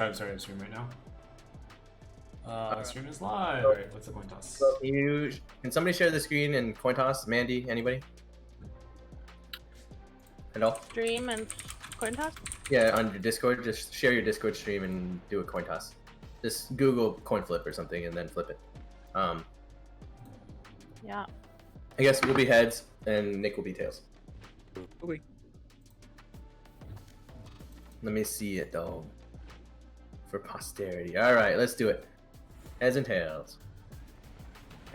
I'm starting to stream right now. Stream is live. All right, what's the coin toss? So can somebody share the screen and coin toss? Mandy, anybody? Hello? Stream and coin toss? Yeah, on your Discord, just share your Discord stream and do a coin toss. Just Google coin flip or something and then flip it. Yeah. I guess we'll be heads and Nick will be tails. Okay. Let me see it though. For posterity. Alright, let's do it. Heads and tails.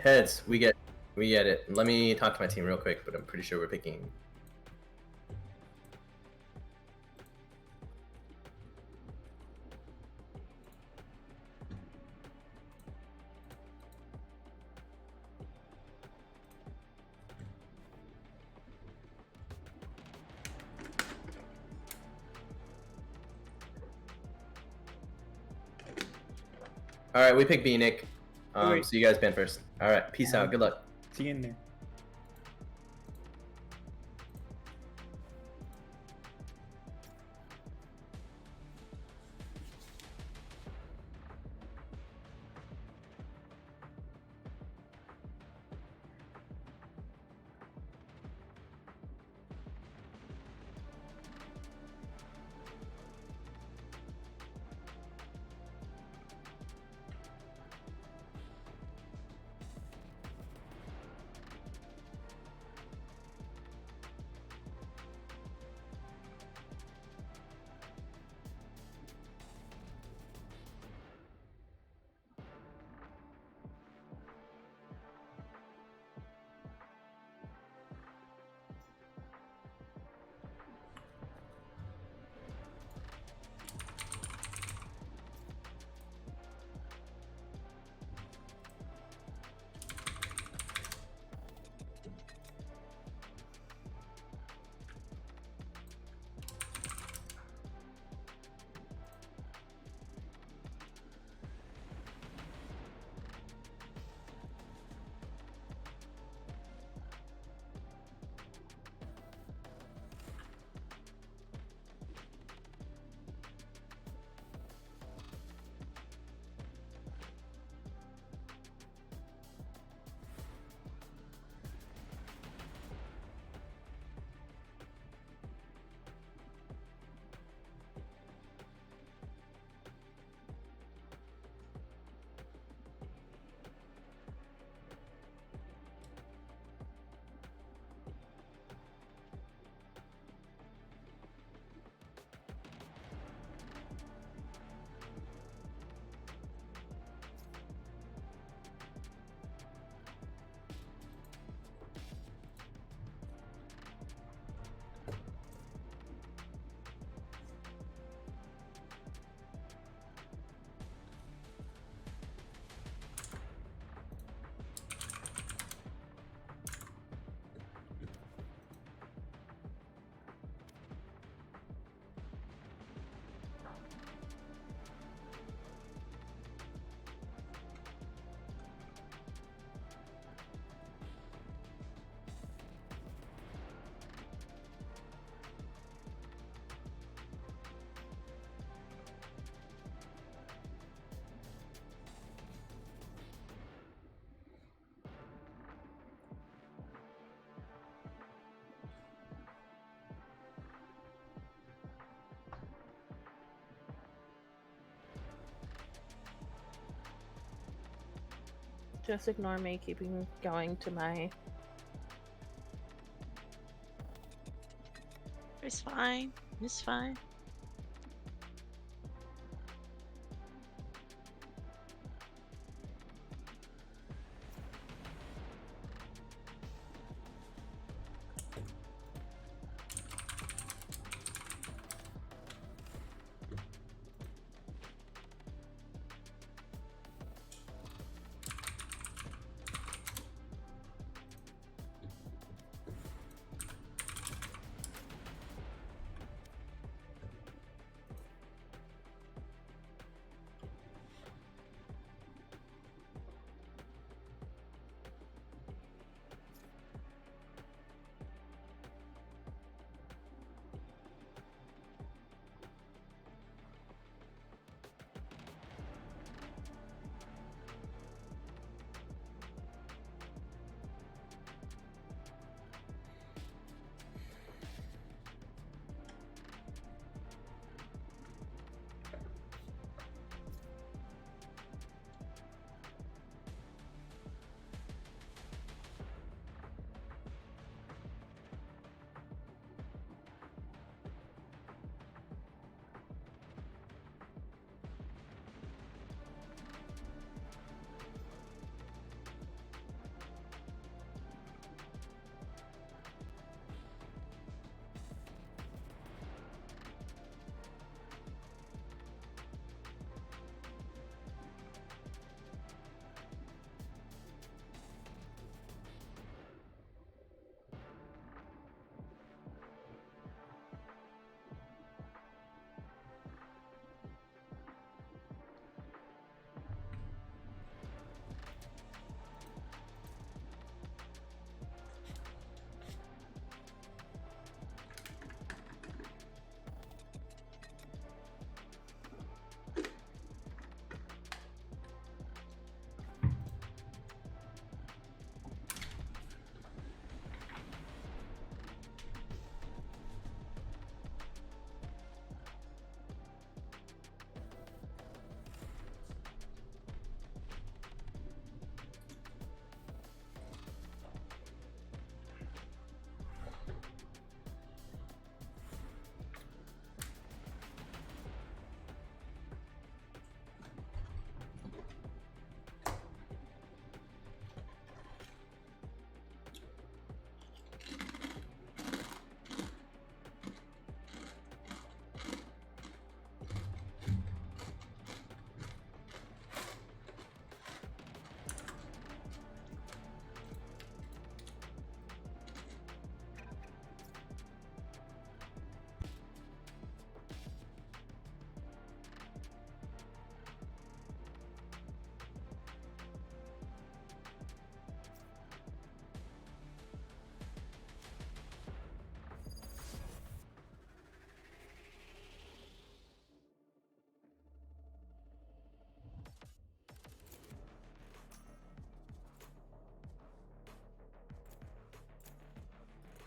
Heads, we get it. Let me talk to my team real quick, but I'm pretty sure we're picking. Alright, we pick B, Nick. So you guys ban first. Alright, peace out. Good luck. See you in there. Just ignore me keeping going to my... It's fine. It's fine.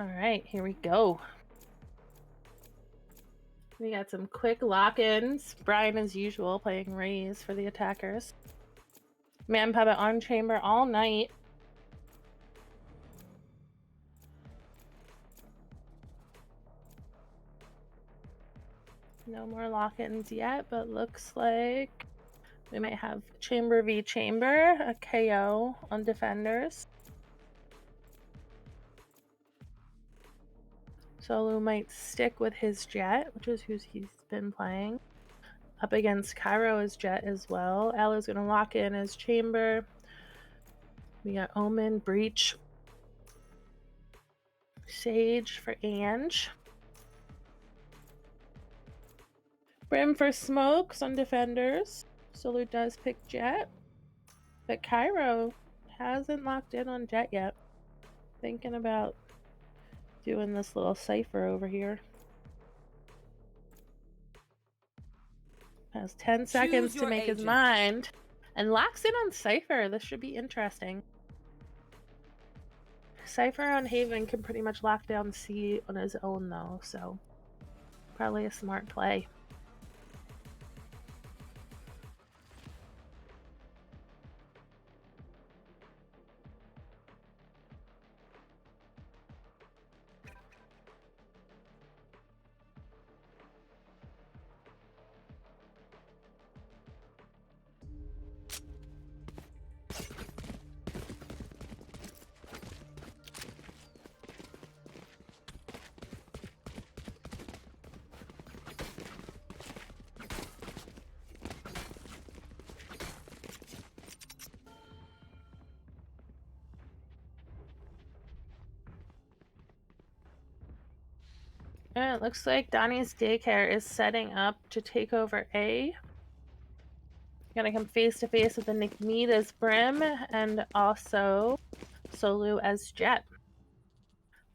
Alright, here we go. We got some quick lock-ins. Brian, as usual, playing Raze for the attackers. Man Puppet on chamber all night. No more lock-ins yet, but looks like we might have chamber v chamber, a KO on defenders. Solo might stick with his Jet, which is who he's been playing. Up against Cairo as Jet as well. Alo's gonna lock in as chamber. We got Omen, Breach, Sage for Ange. Brim for smokes on defenders. Solo does pick Jet. But Cairo hasn't locked in on Jet yet. Thinking about doing this little cipher over here. Has 10 seconds to make his mind. And locks in on Cypher. This should be interesting. Cypher on Haven can pretty much lock down C on his own though, so probably a smart play. And it looks like Donny's Daycare is setting up to take over A. Gonna come face to face with the Nick Mead as Brim and also Solu as Jet.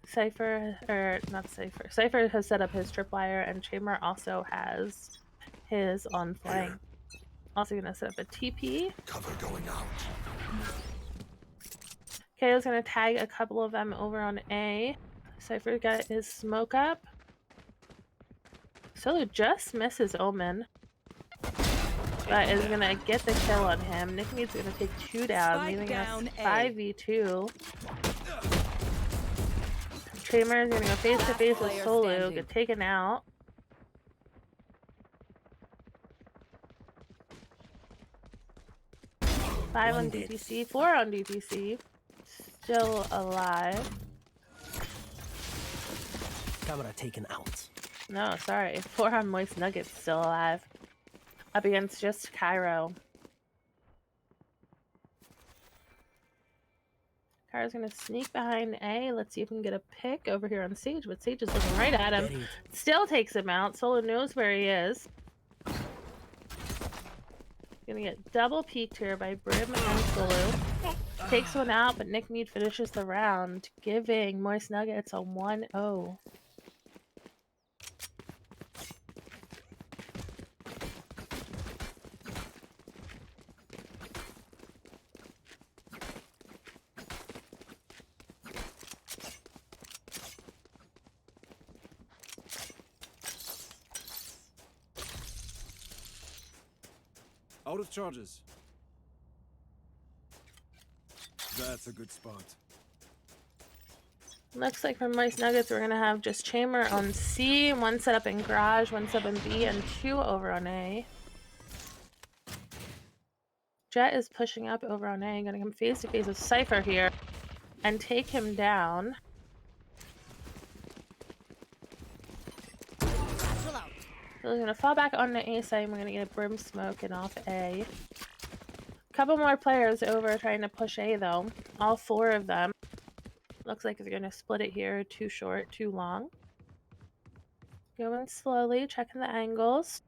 Cypher, or not Cypher. Cypher has set up his tripwire and Chamber also has his on flank. Also gonna set up a TP. Cover going out. KO's gonna tag a couple of them over on A. Cypher got his smoke up. Solo just misses Omen. But is gonna get the kill on him. Nick Mead's gonna take 2 down, leaving us 5v2. Chamber is gonna go face to face with Solo, get taken out. Five on DPC, 4 on DPC. Still alive. Camera taken out. No, sorry. 4 on Moist Nuggets, still alive. Up against just Cairo. Cairo's gonna sneak behind A. Let's see if we can get a pick over here on Sage, but Sage is looking right at him. Still takes him out. Solo knows where he is. Gonna get double peeked here by Brim and Solo. Takes one out, but Nick Mead finishes the round, giving Moist Nuggets a 1-0. Out of charges. That's a good spot. Looks like for Moist Nuggets, we're gonna have just Chamber on C, 1 set up in Garage, 1 set up in B, and 2 over on A. Jet is pushing up over on A, gonna come face to face with Cypher here and take him down. So we're gonna fall back on the A side and we're gonna get a Brim smoking off A. Couple more players over trying to push A though. All 4 of them. Looks like they're gonna split it here. Too short, too long. Going slowly, checking the angles.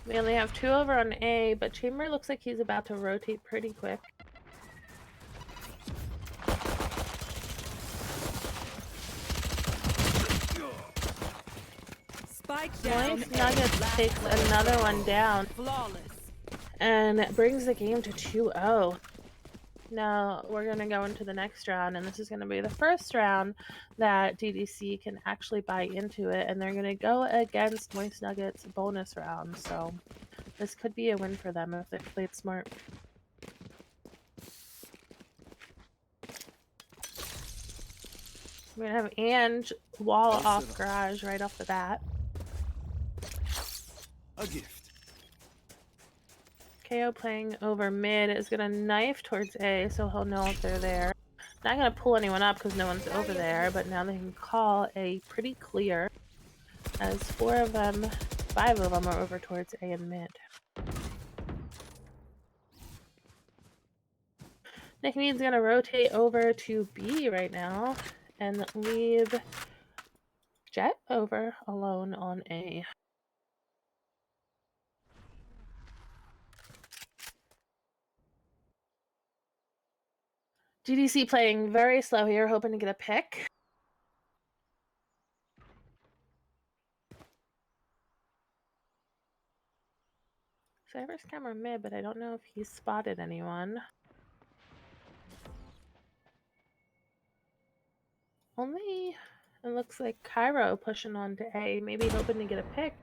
We only have 2 over on A, but Chamber looks like he's about to rotate pretty quick. Moist Nuggets takes another one down and brings the game to 2-0. Now we're going to go into the next round, and this is going to be the first round that DDC can actually buy into it, and they're going to go against Moist Nuggets bonus round, so this could be a win for them if they played smart. We're going to have Ange wall off garage right off the bat. A gift. KO playing over mid is going to knife towards A, so he'll know if they're there. Not going to pull anyone up because no one's over there, but now they can call A pretty clear, as 4 of them, 5 of them are over towards A and mid. Nick Mead's going to rotate over to B right now and leave Jet over alone on A. GDC playing very slow here, hoping to get a pick. Cyber's camera mid, but I don't know if he's spotted anyone. Only, it looks like Cairo pushing on to A, maybe hoping to get a pick.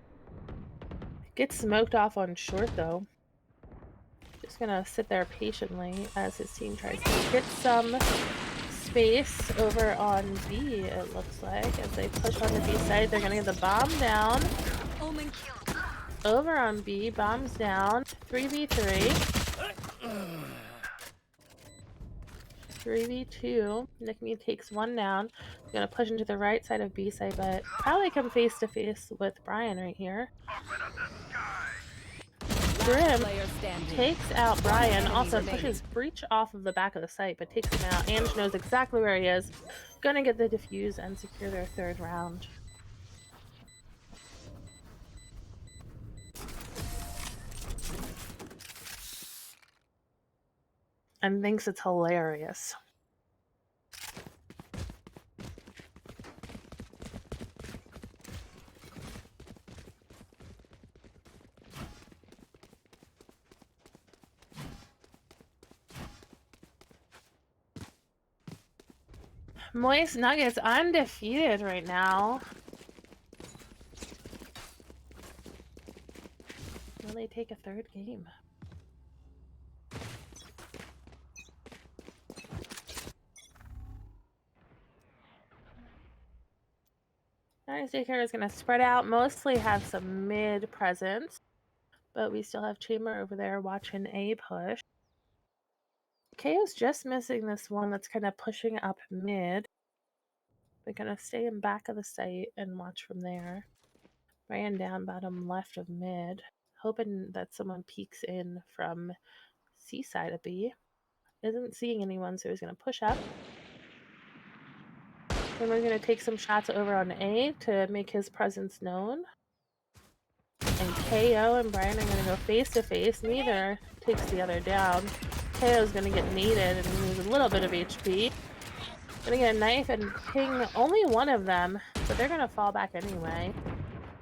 Gets smoked off on short though. Just gonna sit there patiently as his team tries to get some space over on B, it looks like. As they push on the B side, they're gonna get the bomb down. Over on B, bombs down. 3v3. 3v2. Nick Mead takes one down. Gonna push into the right side of B side, but probably come face to face with Brian right here. Grim takes out Brian, also pushes Breach off of the back of the site, but takes him out. Ange knows exactly where he is. Gonna get the defuse and secure their 3rd round. And thinks it's hilarious. Moist Nuggets undefeated right now. Will they take a 3rd game? Daycare is going to spread out, mostly have some mid presence, but we still have Chamber over there watching A push. KO's just missing this one that's kind of pushing up mid. They're going to stay in back of the site and watch from there. Ran down bottom left of mid, hoping that someone peeks in from C side of B. Isn't seeing anyone, so he's going to push up. Then we're going to take some shots over on A to make his presence known. And KO and Brian are going to go face to face. Neither takes the other down. KO's going to get naded and lose a little bit of HP. Going to get a knife and ping only one of them, but they're going to fall back anyway.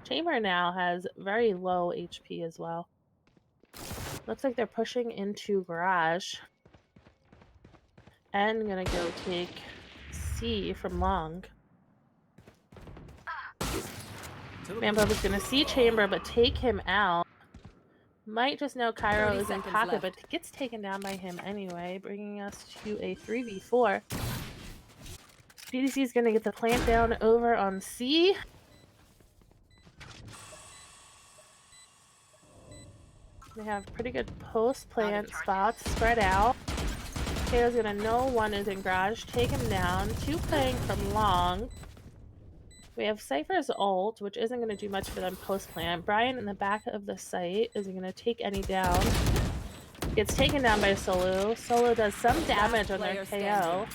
Chamber now has very low HP as well. Looks like they're pushing into garage. And going to go take C from long. Manpub is going to see Chamber, but take him out. Might just know Cairo is in pocket, but gets taken down by him anyway, bringing us to a 3v4. DDC is going to get the plant down over on C. They have pretty good post-plant spots spread out. KO's going to know one is in garage, take him down. 2 playing from long. We have Cypher's ult, which isn't going to do much for them post-plant. Brian in the back of the site isn't going to take any down. Gets taken down by Solo. Solo does some damage on their KO.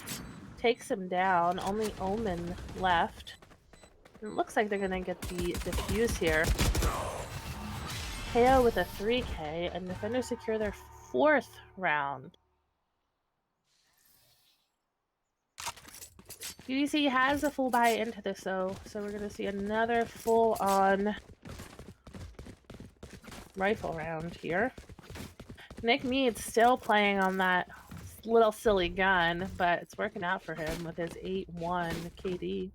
Takes him down. Only Omen left. It looks like they're going to get the defuse here. KO with a 3k, and defenders secure their 4th round. UDC has a full buy into this though, so we're going to see another full-on rifle round here. Nick Mead's still playing on that little silly gun, but it's working out for him with his 8-1 KD.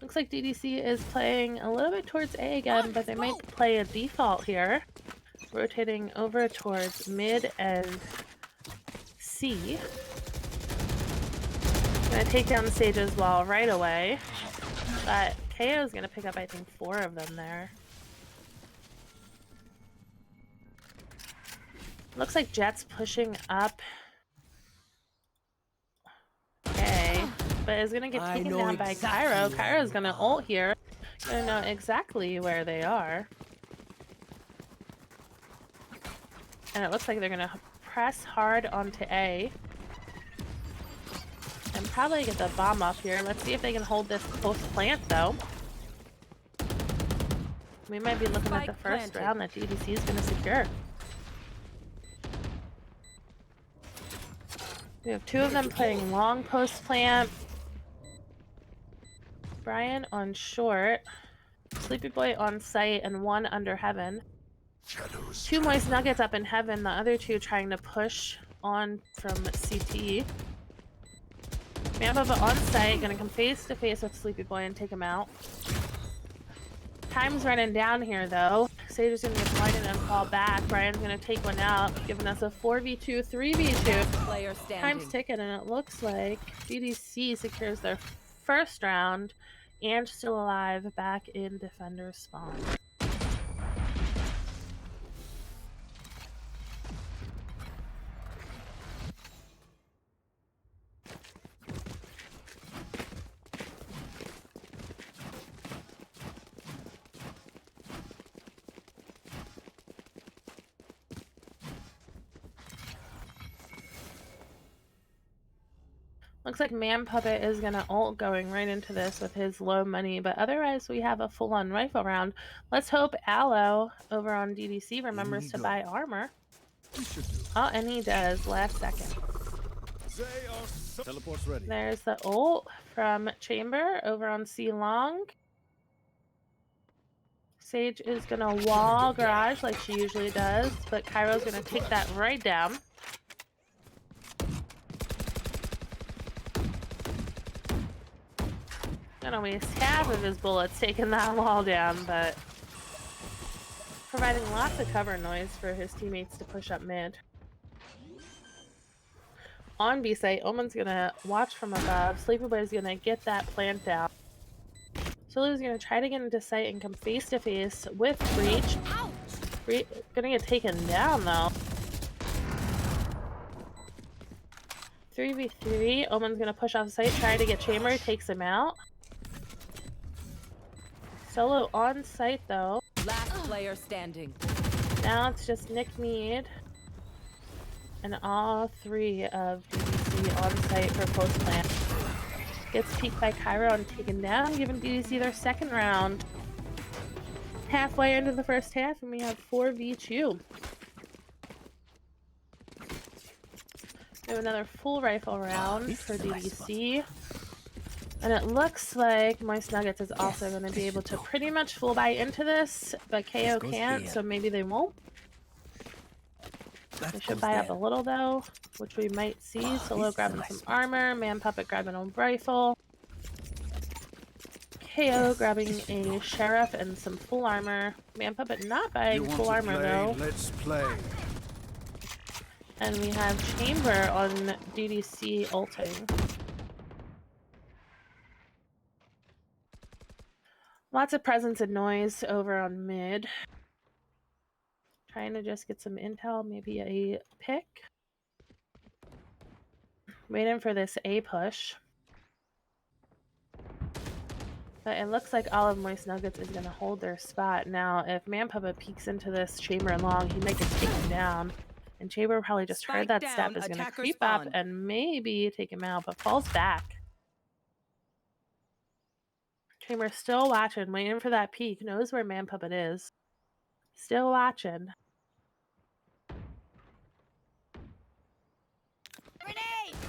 Looks like DDC is playing a little bit towards A again, but they might play a default here. Rotating over towards mid and C. Gonna take down the Sage as well right away. But KO is gonna pick up, I think, 4 of them there. Looks like Jet's pushing up A, but is gonna get taken down by Cairo. Cairo's gonna ult here. Gonna know exactly where they are. And it looks like they're gonna press hard onto A. And probably get the bomb up here. Let's see if they can hold this post plant though. We might be looking at the first round that DDC is gonna secure. We have 2 of them playing long post plant. Brian on short. Sleepy Boy on site and 1 under heaven. 2 Moist Nuggets up in heaven, the other 2 trying to push on from CT. Mamba on site, gonna come face to face with Sleepy Boy and take him out. Time's running down here though. Sage is gonna get blinded and fall back. Brian's gonna take one out, giving us a 4v2, 3v2. Time's ticking, and it looks like DDC secures their first round and still alive back in defender spawn. Looks like Man Puppet is gonna ult going right into this with his low money, but otherwise we have a full-on rifle round. Let's hope Aloe over on DDC remembers to buy armor. Oh, and he does, last second. Teleport's ready. There's the ult from Chamber over on C Long. Sage is gonna wall garage like she usually does, but Cairo's gonna take that right down. Gonna waste half of his bullets taking that wall down, but providing lots of cover noise for his teammates to push up mid. On B site, Omen's gonna watch from above. Sleepy Boy's gonna get that plant down. Sulu's gonna try to get into sight and come face to face with Breach. Gonna get taken down though. 3v3. Omen's gonna push off site, try to get Chamber, takes him out. Solo on site though. Last player standing. Now it's just Nick Mead and all 3 of DDC on site for post plant. Gets peeked by Cairo and taken down, giving DDC their second round. Halfway into the first half, and we have 4v2. We have another full rifle round for DDC. And it looks like Moist Nuggets is also going to be able to pretty much full buy into this, but KO can't, so maybe they won't. They should buy up a little though, which we might see. Solo grabbing some armor, Man Puppet grabbing a rifle. KO grabbing a Sheriff and some full armor. Man Puppet not buying full armor though. Let's play. And we have Chamber on DDC ulting. Lots of presence and noise over on mid. Trying to just get some intel, maybe a pick. Waiting for this A push. But it looks like all of Moist Nuggets is going to hold their spot. Now, if Man Puppet peeks into this Chamber long, he might get taken down. And Chamber probably just heard that step, is going to creep up and maybe take him out, but falls back. Chamber still watching, waiting for that peek. Knows where Man Puppet is. Still watching.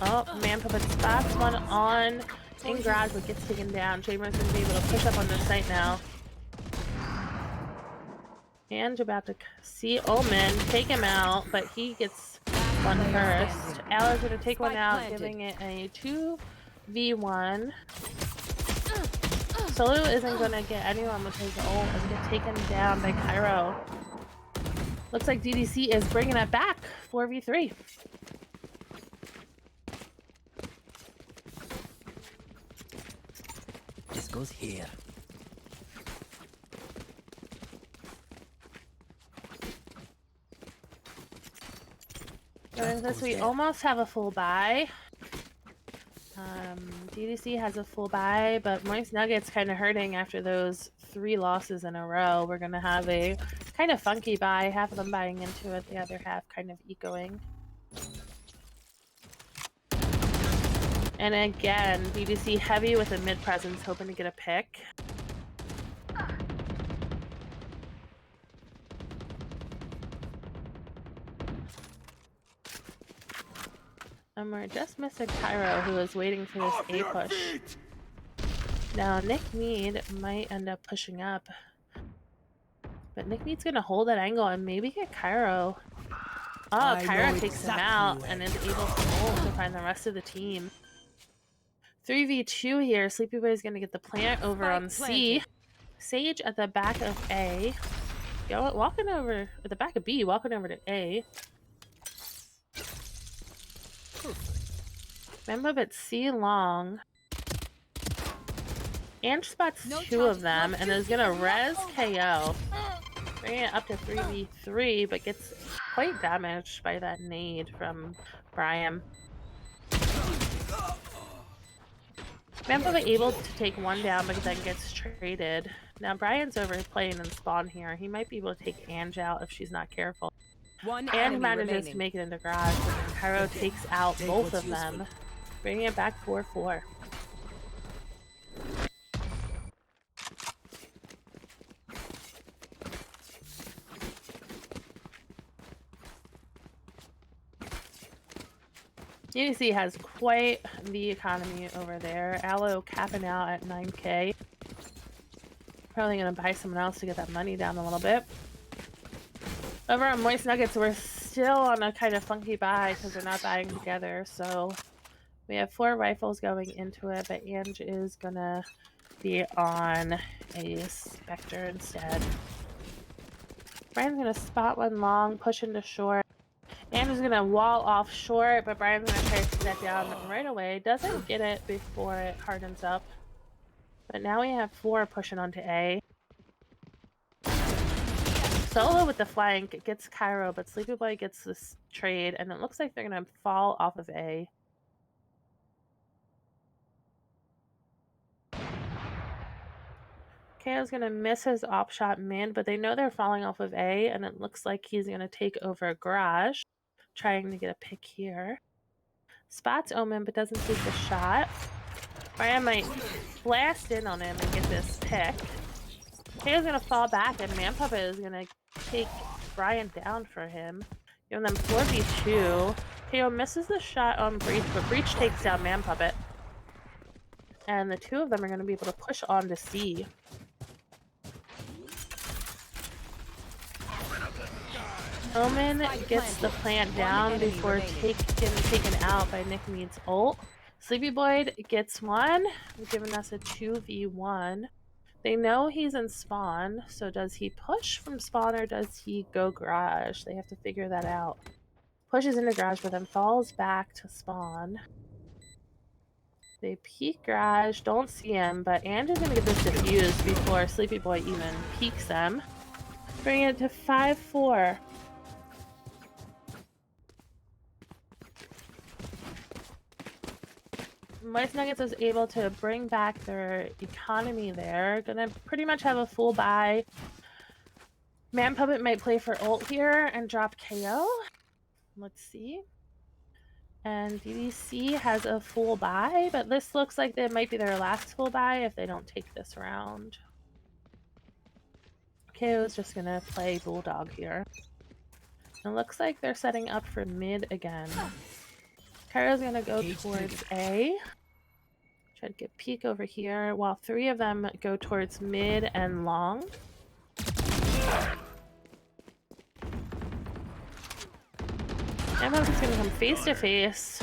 Oh, Man Puppet spots one on in garage, but gets taken down. Chamber's going to be able to push up on this site now. And about to see Omen take him out, but he gets one player first. standing. Alo's gonna take one Spike out, planted. giving it a 2v1. Solo isn't gonna get anyone with his ult and get taken down by Cairo. Looks like DDC is bringing it back. 4v3. This goes here. During this, we almost have a full buy. DDC has a full buy, but Moist Nugget's kind of hurting after those 3 losses in a row. We're going to have a kind of funky buy, half of them buying into it, the other half kind of ecoing. And again, DDC heavy with a mid presence, hoping to get a pick. And we're just missing Cairo, who is waiting for this A push. Now, Nick Mead might end up pushing up. But Nick Mead's going to hold that angle and maybe get Cairo. Oh, Cairo takes him out and is able to hold to find the rest of the team. 3v2 here. Sleepy Boy is going to get the plant over on C. Sage at the back of A. Walking over, at the back of B, walking over to A. Remember, it's C long. Ange spots 2 of them and is gonna res KO. Bringing it up to 3v3, but gets quite damaged by that nade from Brian. Remember, able to take 1 down, but then gets traded. Now, Brian's overplaying in spawn here. He might be able to take Ange out if she's not careful. And manages to make it into garage, and Cairo takes out both of them, bringing it back 4-4. UC has quite the economy over there. Aloe capping out at 9k. Probably gonna buy someone else to get that money down a little bit. Over on Moist Nuggets, we're still on a kind of funky buy because we're not buying together. So we have 4 rifles going into it, but Ange is gonna be on a Spectre instead. Brian's gonna spot 1 long, push into short. Ange is gonna wall off short, but Brian's gonna try to take that down right away. Doesn't get it before it hardens up. But now we have 4 pushing onto A. Solo with the flank gets Cairo, but Sleepy Boy gets this trade, and it looks like they're gonna fall off of A. KO's gonna miss his op shot mid, but they know they're falling off of A, and it looks like he's gonna take over Garage, trying to get a pick here. Spots Omen, but doesn't take the shot. Brian might blast in on him and get this pick. KO's gonna fall back, and Man Puppet is gonna take Brian down for him. Giving them 4v2. KO misses the shot on Breach, but Breach takes down Man Puppet. And the 2 of them are gonna be able to push on to C. Omen gets the plant down before getting taken out by Nick Mead's ult. Sleepy Boy gets 1, giving us a 2v1. They know he's in spawn, so does he push from spawn or does he go garage? They have to figure that out. Pushes into garage, but then falls back to spawn. They peek garage, don't see him, but Ange is going to get this defused before Sleepy Boy even peeks them. Bring it to 5-4. Moist Nuggets was able to bring back their economy there. Gonna pretty much have a full buy. Man Puppet might play for ult here and drop KO. Let's see. And DDC has a full buy, but this looks like it might be their last full buy if they don't take this round. KO is just gonna play Bulldog here. It looks like they're setting up for mid again. Kara's gonna go towards A. Try to get peek over here, while 3 of them go towards mid and long. Chamber's gonna come face to face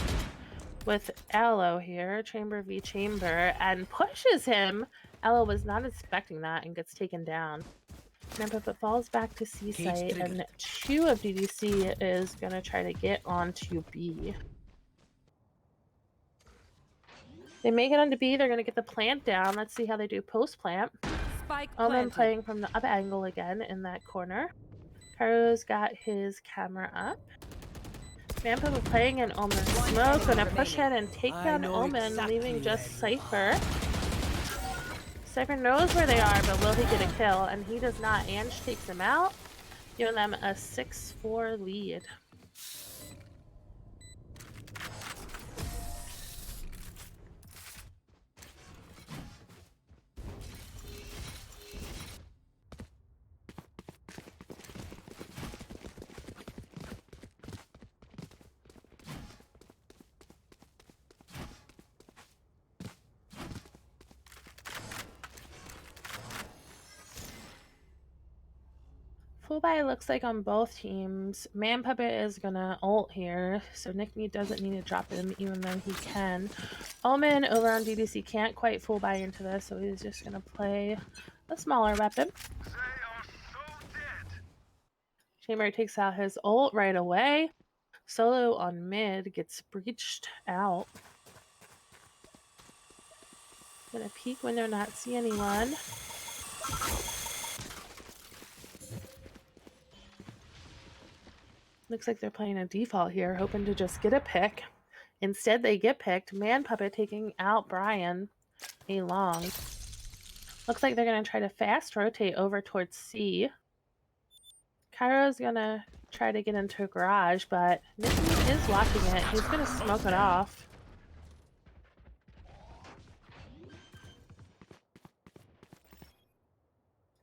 with Aloe here, Chamber v Chamber, and pushes him. Aloe was not expecting that and gets taken down. But falls back to C site, and 2 of DDC is gonna try to get onto B. They make it onto B, they're gonna get the plant down. Let's see how they do post plant. Spike Omen planted. playing from the up angle again in that corner. Karo's got his camera up. Vampa playing in Omen smoke, gonna push in and take down Omen, leaving just Cypher. Cypher knows where they are, but will he get a kill? And he does not. Ange takes him out, giving them a 6-4 lead. Full buy looks like on both teams. Man Puppet is gonna ult here, so Nick Meat doesn't need to drop him even though he can. Omen over on DDC can't quite full buy into this, so he's just gonna play a smaller weapon. Chamber takes out his ult right away. Solo on mid gets breached out. Gonna peek window, not see anyone. Looks like they're playing a default here, hoping to just get a pick. Instead, they get picked. Man Puppet taking out Brian a long. Looks like they're going to try to fast rotate over towards C. Cairo's going to try to get into a garage, but Nicky is watching it. He's going to smoke it off.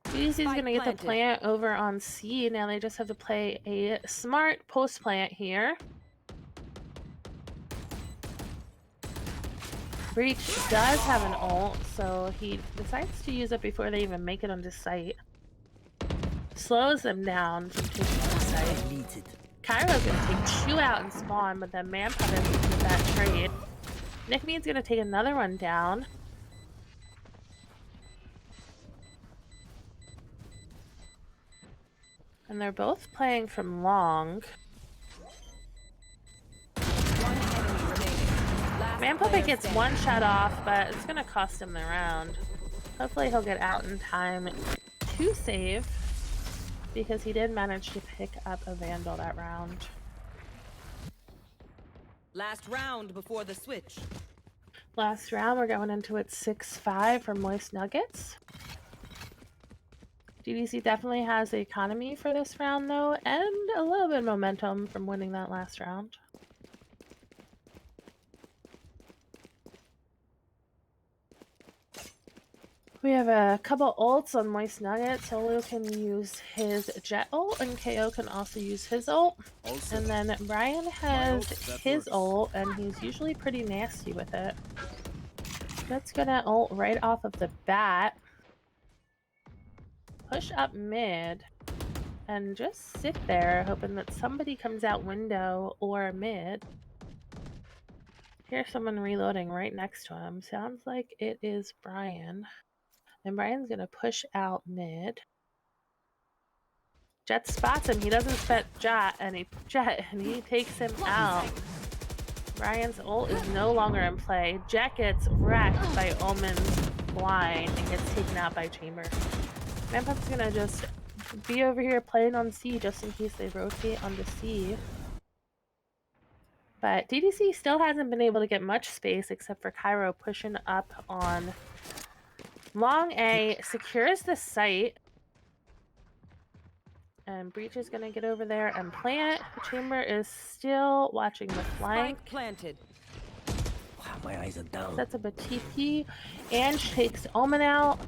DDC's going to get the plant over on C. Now they just have to play a smart post plant here. Breach does have an ult, so he decides to use it before they even make it onto site. Slows them down from taking on site. Cairo's going to take 2 out and spawn, but then Man Puppet with that trade. Nick Mead's going to take another one down. And they're both playing from long. Man Puppet gets 1 shot off, but it's going to cost him the round. Hopefully he'll get out in time to save, because he did manage to pick up a Vandal that round. Last round before the switch. Last round, we're going into it 6-5 for Moist Nuggets. DDC definitely has the economy for this round, though, and a little bit of momentum from winning that last round. We have a couple ults on Moist Nuggets. Solo can use his Jet ult, and KO can also use his ult. And then Brian has his ult, and he's usually pretty nasty with it. That's gonna ult right off of the bat. Push up mid and just sit there hoping that somebody comes out window or mid. Here's someone reloading right next to him. Sounds like it is Brian. And Brian's gonna push out mid. Jet spots him. He doesn't expect Jet and he takes him out. Brian's ult is no longer in play. Jet gets wrecked by Omen's blind and gets taken out by Chamber. Manpup's gonna just be over here playing on C just in case they rotate onto C. But DDC still hasn't been able to get much space except for Cairo pushing up on long A, secures the site. And Breach is gonna get over there and plant. Chamber is still watching the flank. Spike planted. Wow, my eyes are down. Sets up a TP. Ange takes Omen out.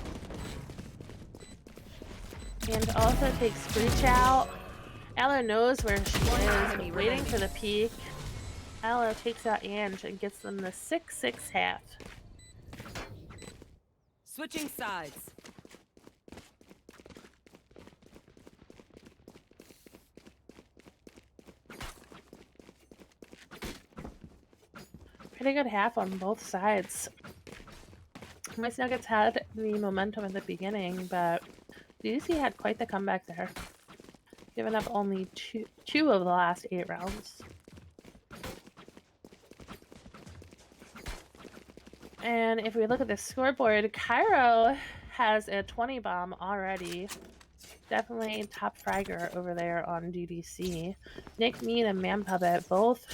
And also takes Breach out. Aloe knows where she is, waiting for the peek. Aloe takes out Ange and gets them the 6-6 half. Switching sides. pretty good half on both sides. Moist Nuggets had the momentum at the beginning, but DDC had quite the comeback there. Giving up only two of the last 8 rounds. And if we look at the scoreboard, Cairo has a 20 bomb already. Definitely top fragger over there on DDC. Nick, Mead, and Man Puppet both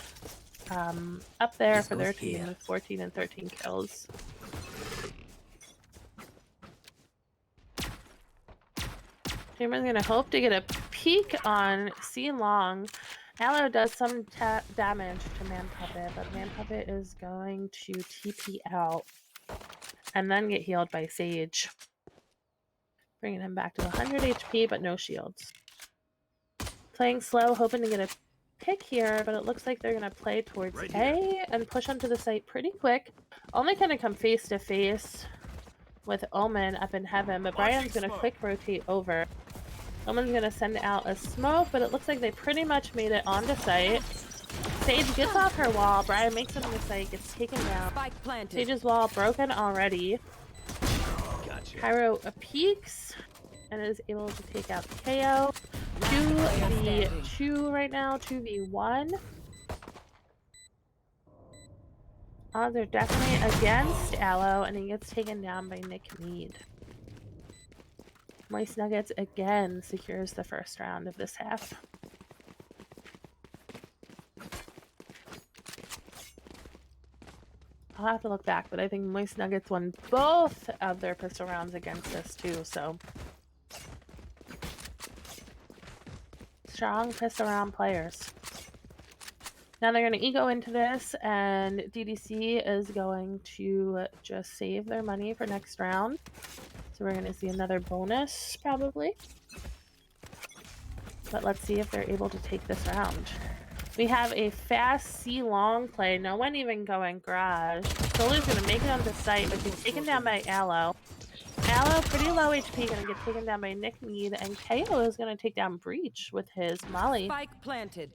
up there for their team with 14 and 13 kills. Dreamer's gonna hope to get a peek on C Long. Aloe does some damage to Man Puppet, but Man Puppet is going to TP out and then get healed by Sage. Bringing him back to 100 HP, but no shields. Playing slow, hoping to get a pick here, but it looks like they're going to play towards A and push onto the site pretty quick. Only going to come face to face with Omen up in heaven, but Brian's going to quick rotate over. Omen's going to send out a smoke, but it looks like they pretty much made it onto site. Sage gets off her wall. Brian makes it on the site, gets taken down. Spike planted. Sage's wall broken already. Gotcha. Cairo peeks and is able to take out KO. 2v2 right now, 2v1. Odds are definitely against Aloe, and he gets taken down by Nick Mead. Moist Nuggets again secures the first round of this half. I'll have to look back, but I think Moist Nuggets won both of their pistol rounds against us too, so. Strong pistol round players. Now they're going to ego into this, and DDC is going to just save their money for next round. So we're going to see another bonus, probably. But let's see if they're able to take this round. We have a fast C-long play. No one even going garage. Solu's going to make it onto site, but he's taken down by Aloe. Aloe, pretty low HP, going to get taken down by Nick Mead, and KO is going to take down Breach with his Molly. Spike planted.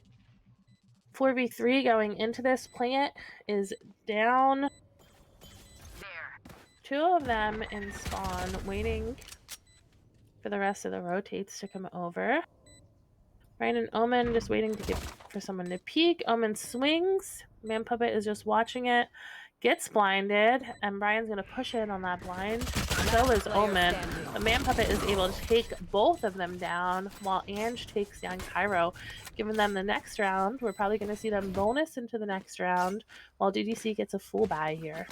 4v3 going into this plant is down. Two of them in spawn, waiting for the rest of the rotates to come over. Ryan and Omen just waiting for someone to peek. Omen swings. Man Puppet is just watching it. Gets blinded, and Brian's going to push in on that blind. So is Omen. The Man Puppet is able to take both of them down, while Ange takes down Cairo, giving them the next round. We're probably going to see them bonus into the next round, while DDC gets a full buy here.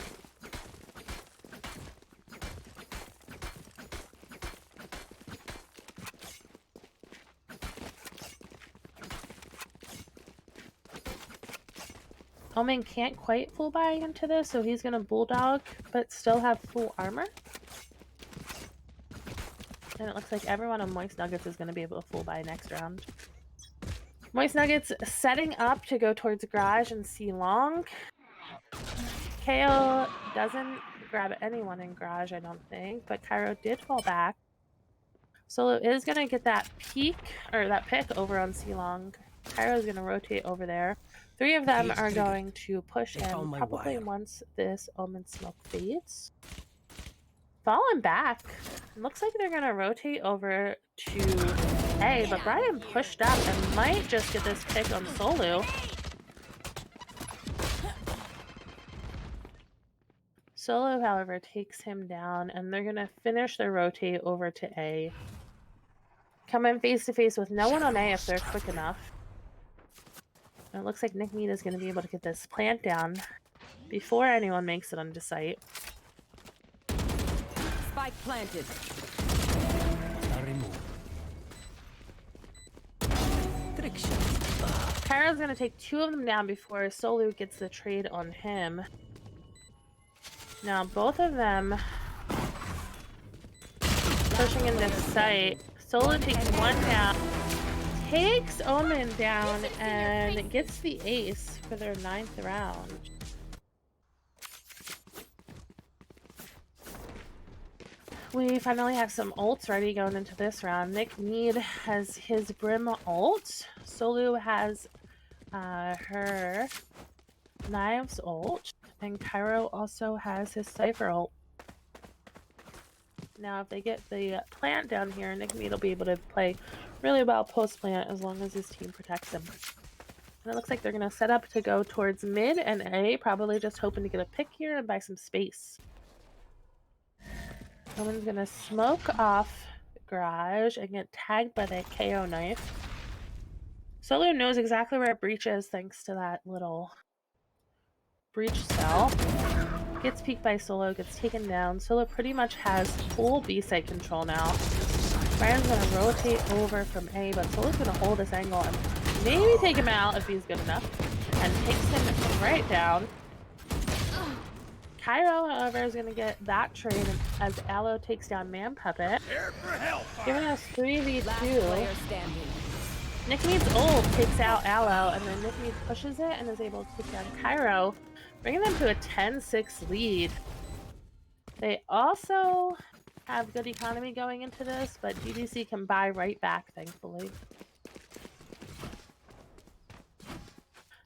Omen can't quite full buy into this, so he's going to bulldog, but still have full armor. And it looks like everyone on Moist Nuggets is going to be able to full buy next round. Moist Nuggets setting up to go towards Garage and C-Long. KO doesn't grab anyone in Garage, I don't think, but Cairo did fall back. Solo is going to get that peek, or that pick over on C-Long. Cairo is going to rotate over there. 3 of them are going to push in probably once this Omen smoke fades. Falling back. Looks like they're going to rotate over to A, but Brian pushed up and might just get this pick on Solu. Solo, however, takes him down, and they're going to finish their rotate over to A. Come in face to face with no one on A if they're quick enough. And it looks like Nick Mead is going to be able to get this plant down before anyone makes it onto site. Spike planted. Trick shot. Kyra's going to take 2 of them down before Solu gets the trade on him. Now both of them pushing into site. Solu takes 1 down. Takes Omen down and gets the ace for their 9th round. We finally have some ults ready going into this round. Nick Mead has his Brim ult. Solu has her Knives ult. And Cairo also has his Cypher ult. Now, if they get the plant down here, Nick Mead will be able to play really well post-plant as long as his team protects him. And it looks like they're going to set up to go towards mid and A, probably just hoping to get a pick here and buy some space. Someone's going to smoke off the garage and get tagged by that KO knife. Solo knows exactly where Breach is thanks to that little Breach cell. Gets peeked by Solo, gets taken down. Solo pretty much has full B site control now. Brian's gonna rotate over from A, but Solo's gonna hold this angle and maybe take him out if he's good enough. And takes him right down. Cairo, however, is gonna get that trade as Aloe takes down Man Puppet. Giving us 3v2. Player standing. Nick Mead's ult takes out Aloe, and then Nick Mead pushes it and is able to take down Cairo, bringing them to a 10-6 lead. They also have good economy going into this, but DDC can buy right back, thankfully.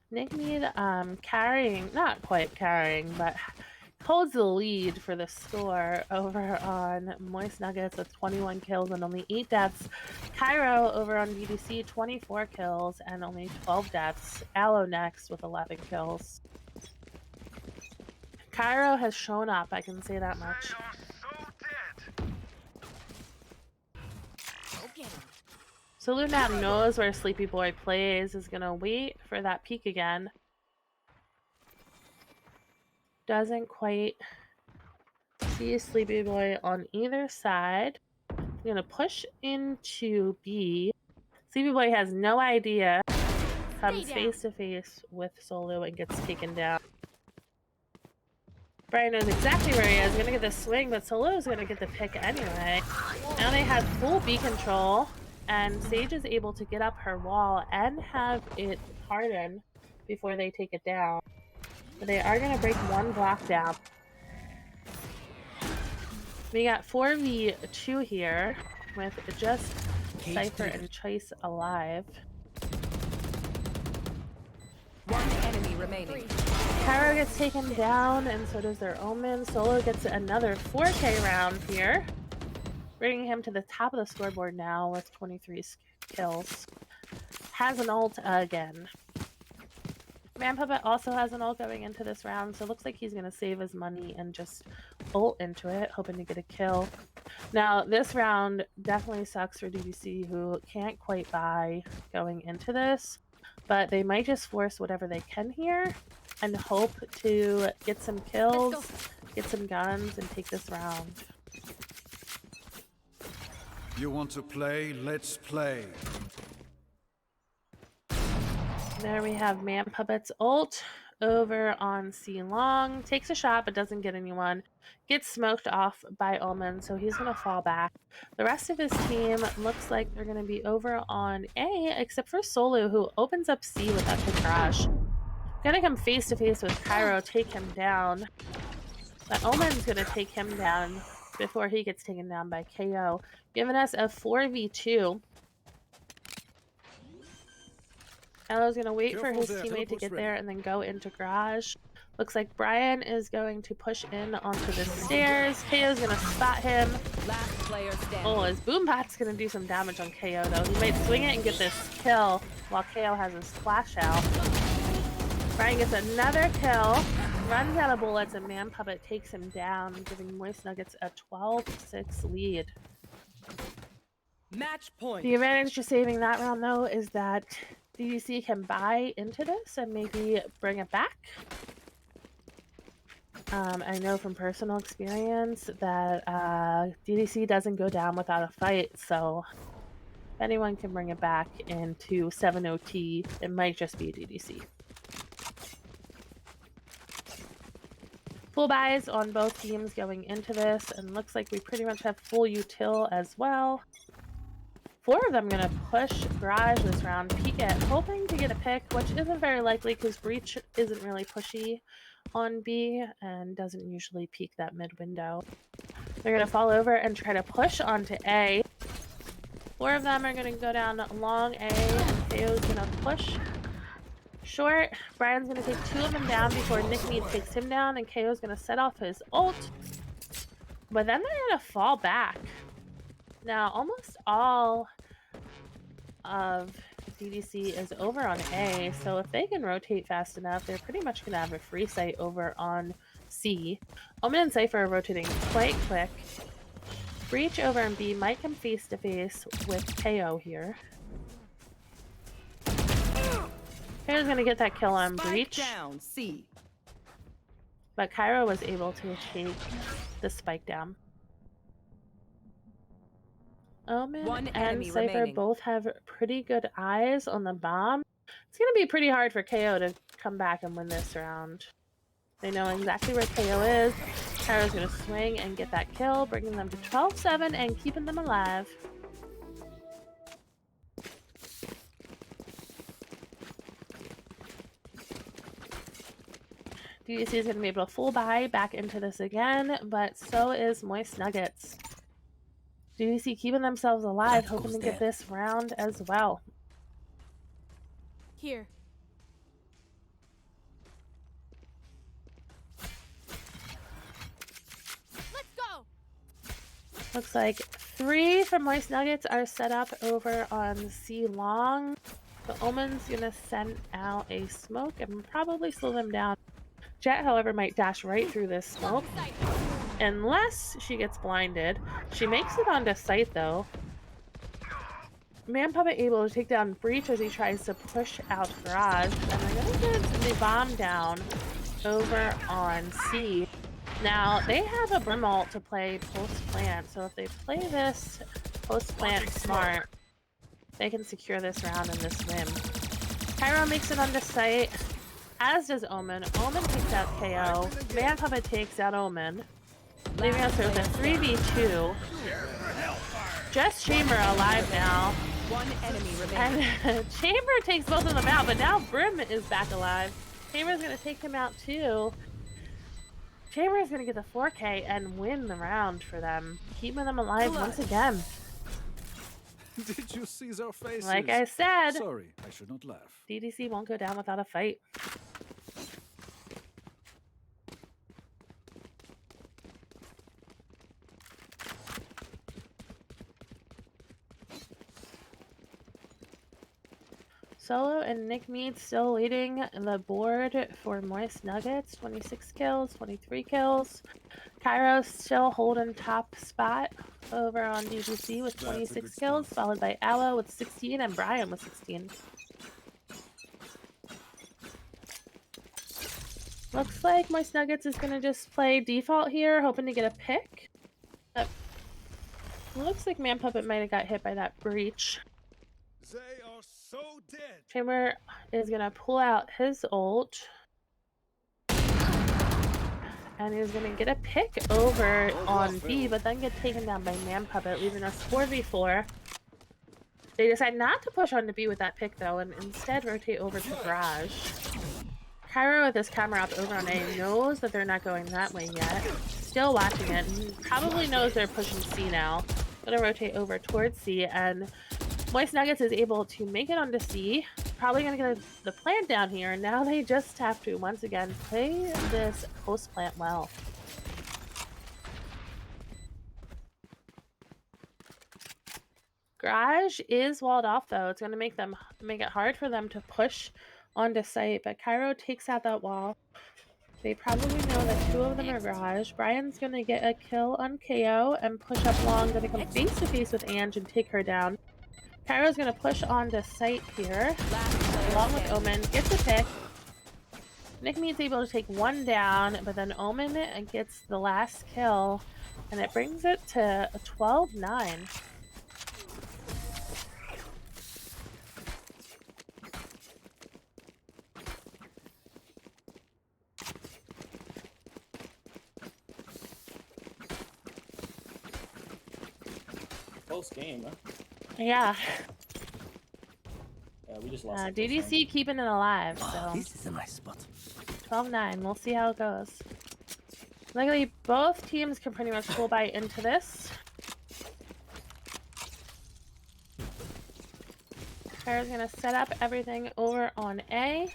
Nick Mead carrying, not quite carrying, but holds the lead for the score over on Moist Nuggets with 21 kills and only 8 deaths. Cairo over on BDC, 24 kills and only 12 deaths. Aloe next with 11 kills. Cairo has shown up, I can say that much. So Lunat knows where Sleepy Boy plays, is gonna wait for that peek again. Doesn't quite see Sleepy Boy on either side. I'm gonna push into B. Sleepy Boy has no idea. Comes face to face with Solo and gets taken down. Brian knows exactly where he is. Gonna get the swing, but Solo's gonna get the pick anyway. Now they have full B control, and Sage is able to get up her wall and have it harden before they take it down. But they are gonna break one block down. We got 4v2 here with just Cypher and Chase alive. One enemy remaining. Cairo gets taken down, and so does their Omen. Solo gets another 4K round here, bringing him to the top of the scoreboard now with 23 kills. Has an ult again. Man Puppet also has an ult going into this round, so it looks like he's going to save his money and just ult into it, hoping to get a kill. Now, this round definitely sucks for DBC, who can't quite buy going into this, but they might just force whatever they can here and hope to get some kills, get some guns, and take this round. You want to play? Let's play. There we have Man Puppet's ult over on C Long. Takes a shot but doesn't get anyone. Gets smoked off by Omen, so he's going to fall back. The rest of his team looks like they're going to be over on A, except for Solo, who opens up C with that crash. Gonna come face to face with Cairo, take him down. But Omen's going to take him down before he gets taken down by KO, giving us a 4v2. Aloe's going to wait for his teammate to get there and then go into garage. Looks like Brian is going to push in onto the stairs. KO's going to spot him. Last player standing. Oh, his Boombot's going to do some damage on KO, though. He might swing it and get this kill while KO has his flash out. Brian gets another kill, runs out of bullets, and Man Puppet takes him down, giving Moist Nuggets a 12-6 lead. Match point. The advantage to saving that round, though, is that DDC can buy into this and maybe bring it back. I know from personal experience that DDC doesn't go down without a fight, so if anyone can bring it back into 7OT, it might just be DDC. Full buys on both teams going into this, and looks like we pretty much have full util as well. 4 of them gonna push garage this round, peek it, hoping to get a pick, which isn't very likely because Breach isn't really pushy on B and doesn't usually peek that mid window. They're gonna fall over and try to push onto A. 4 of them are gonna go down long A, and KO's gonna push short. Brian's gonna take 2 of them down before Nick Mead takes him down, and KO's gonna set off his ult. But then they're gonna fall back. Now, almost all of DDC is over on A, so if they can rotate fast enough, they're pretty much gonna have a free sight over on C. Omen and Cypher are rotating quite quick. Breach over on B might come face to face with KO here. KO's gonna get that kill on Spike Breach, down. C. but Cairo was able to take the spike down. Omen One and enemy Cypher remaining. both have pretty good eyes on the bomb. It's gonna be pretty hard for KO to come back and win this round. They know exactly where KO is. Cairo's gonna swing and get that kill, bringing them to 12-7 and keeping them alive. DDC is gonna be able to full buy back into this again, but so is Moist Nuggets. DDC keeping themselves alive, That hoping goes to get there. this round as well. Here. Let's go. Looks like 3 from Moist Nuggets are set up over on C long. The Omen's gonna send out a smoke and probably slow them down. Jet, however, might dash right through this smoke. Unless she gets blinded. She makes it onto sight though. Man Puppet able to take down Breach as he tries to push out Garage. And they're gonna get the bomb down over on C. Now, they have a Brim ult to play post-plant, so if they play this post-plant smart, they can secure this round and this win. Cairo makes it onto sight, as does Omen. Omen takes out KO. Man Puppet takes out Omen, leaving us with a 3v2. Just Chamber alive now. One enemy remaining. And Chamber takes both of them out, but now Brim is back alive. Chamber's gonna take him out too. Chamber is gonna get the 4K and win the round for them, keeping them alive once again. Did you see their faces? Like I said, Sorry, I should not laugh. DDC won't go down without a fight. Solo and Nick Mead still leading the board for Moist Nuggets, 26 kills, 23 kills. Cairo still holding top spot over on DDC with 26 kills, followed by Aloe with 16 and Brian with 16. Looks like Moist Nuggets is going to just play default here, hoping to get a pick. But looks like Man Puppet might have got hit by that breach. They are so dead. Chamber is going to pull out his ult. And he's going to get a pick over on B, but then get taken down by Man Puppet, leaving us 4v4. They decide not to push on to B with that pick, though, and instead rotate over to Garage. Cairo with his camera up over on A knows that they're not going that way yet. Still watching it, and probably knows they're pushing C now. Gonna rotate over towards C, and Moist Nuggets is able to make it onto C. Probably gonna get the plant down here, and now they just have to once again play this post plant well. Garage is walled off though. It's gonna make it hard for them to push onto site, but Cairo takes out that wall. They probably know that 2 of them are Garage. Brian's gonna get a kill on KO and push up long, gonna come face to face with Ange and take her down. Cairo's gonna push onto site here, along with Omen, gets a pick. Nick Mead's able to take 1 down, but then Omen gets the last kill, and it brings it to a 12-9. Close game, huh? Yeah. Yeah, we just lost. the close DDC game. keeping it alive, so This is a nice spot. 12-9. We'll see how it goes. Luckily, both teams can pretty much full buy into this. Cairo's gonna set up everything over on A.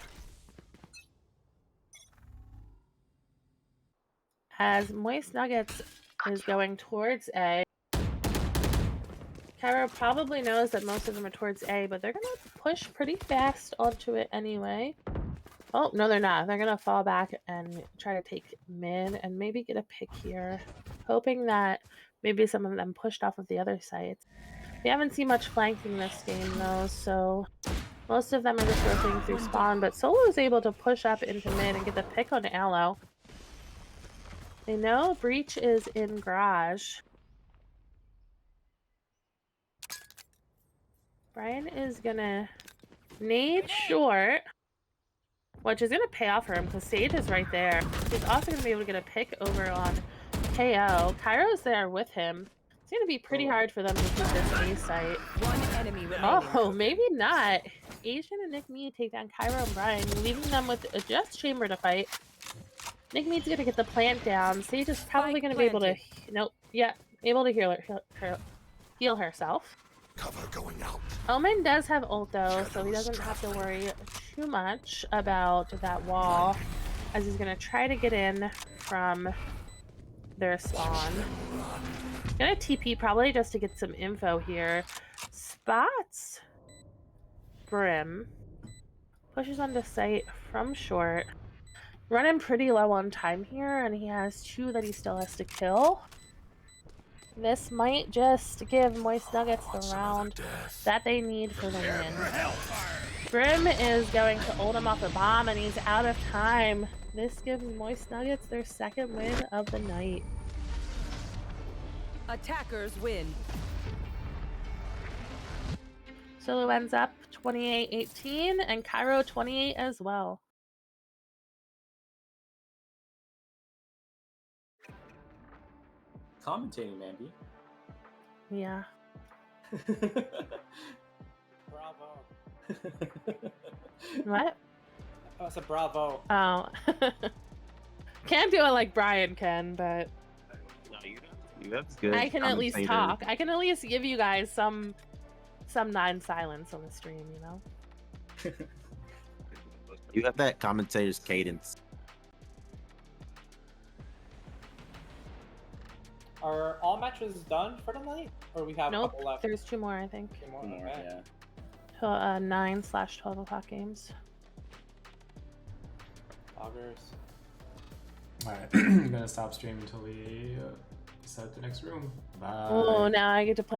as Moist Nuggets is going towards A. Cairo probably knows that most of them are towards A, but they're gonna push pretty fast onto it anyway. Oh, no, they're not. They're gonna fall back and try to take mid and maybe get a pick here, hoping that maybe some of them pushed off of the other sites. We haven't seen much flanking this game though, so most of them are just rotating through spawn, but Solo is able to push up into mid and get the pick on Aloe. They know Breach is in garage. Brian is gonna nade short, which is gonna pay off for him because Sage is right there. He's also gonna be able to get a pick over on KO. Kairo's there with him. It's gonna be pretty hard for them to keep this A site. One enemy remaining. Oh, maybe not. Asian and Nick Me take down Cairo and Brian, leaving them with a just chamber to fight. Nick Me's gonna get the plant down. Sage is probably gonna be able to, able to heal herself. Cover going out. Omen does have ult though, so he doesn't have to worry too much about that wall, as he's gonna try to get in from their spawn. Gonna TP probably just to get some info here. Spots Brim. Pushes onto site from short. Running pretty low on time here, and he has 2 that he still has to kill. This might just give Moist Nuggets the round that they need for the win. Brim is going to ult him off a bomb, and he's out of time. This gives Moist Nuggets their 2nd win of the night. Attackers win. Solo ends up 28-18, and Cairo 28 as well. Commentating, Mandy. Yeah. Bravo. What? Oh, it's a bravo. Oh. Can't do it like Brian can, but No, that's good. I can at least commentator. talk. I can at least give you guys some non-silence on the stream, you know? You have that commentator's cadence. Are all matches done for the night? Or we have a Nope, couple left? there's 2 more, I think. 2 more? Two more, Okay. yeah. 9/12 o'clock games. Loggers. Alright, I'm gonna stop streaming until we set the next room. Bye. Oh, now I get to play.